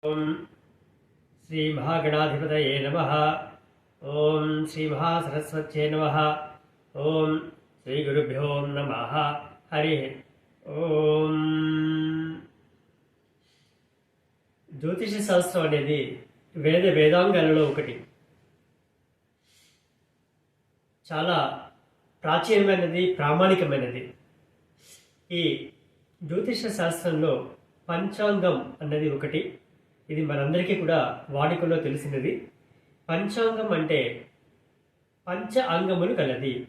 ఓం శ్రీ మహాగణాధిపతయే నమః. ఓం శ్రీ మహాసరస్వత్యై నమః. ఓం శ్రీ గురుభ్యో నమః. హరి ఓం. జ్యోతిష శాస్త్రం అనేది వేదాంగాలలో ఒకటి. చాలా ప్రాచీనమైనది, ప్రామాణికమైనది. ఈ జ్యోతిష శాస్త్రంలో పంచాంగం అన్నది ఒకటి. ఇది మనందరికీ కూడా వాడుకలో తెలిసినది. పంచాంగం అంటే పంచ అంగములు కలది.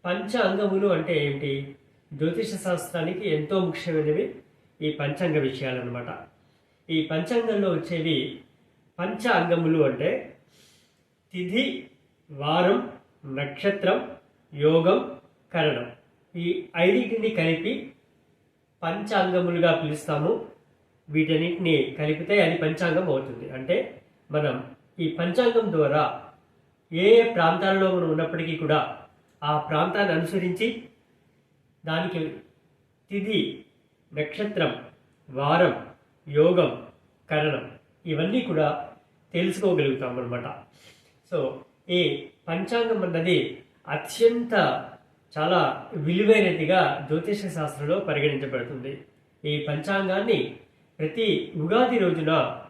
పంచ అంగములు అంటే ఏమిటి? జ్యోతిష శాస్త్రానికి ఎంతో ముఖ్యమైనవి ఈ పంచాంగ విషయాలన్నమాట. ఈ పంచాంగంలో వచ్చేవి పంచ అంగములు అంటే తిథి, వారం, నక్షత్రం, యోగం, కరణం. ఈ ఐదింటిని కలిపి పంచాంగములుగా పిలుస్తాము. వీటన్నిటిని కలిపితే అది పంచాంగం అవుతుంది. అంటే మనం ఈ పంచాంగం ద్వారా ఏ ఏ ప్రాంతాల్లో మనం ఉన్నప్పటికీ కూడా ఆ ప్రాంతాన్ని అనుసరించి దానికి తిథి, నక్షత్రం, వారం, యోగం, కరణం ఇవన్నీ కూడా తెలుసుకోగలుగుతాం అన్నమాట. సో ఈ పంచాంగం అన్నది అత్యంత చాలా విలువైనదిగా జ్యోతిష శాస్త్రంలో పరిగణించబడుతుంది. ఈ పంచాంగాన్ని ప్రతి ఉగాది రోజున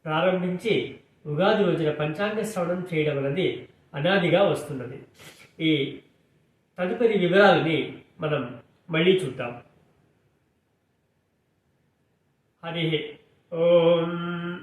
ప్రారంభించి ఉగాది రోజున పంచాంగ శ్రవణం చేయడం అనేది అనాదిగా వస్తున్నది. ఈ తదుపరి వివరాలని మనం మళ్ళీ చూద్దాం. హరి ఓం.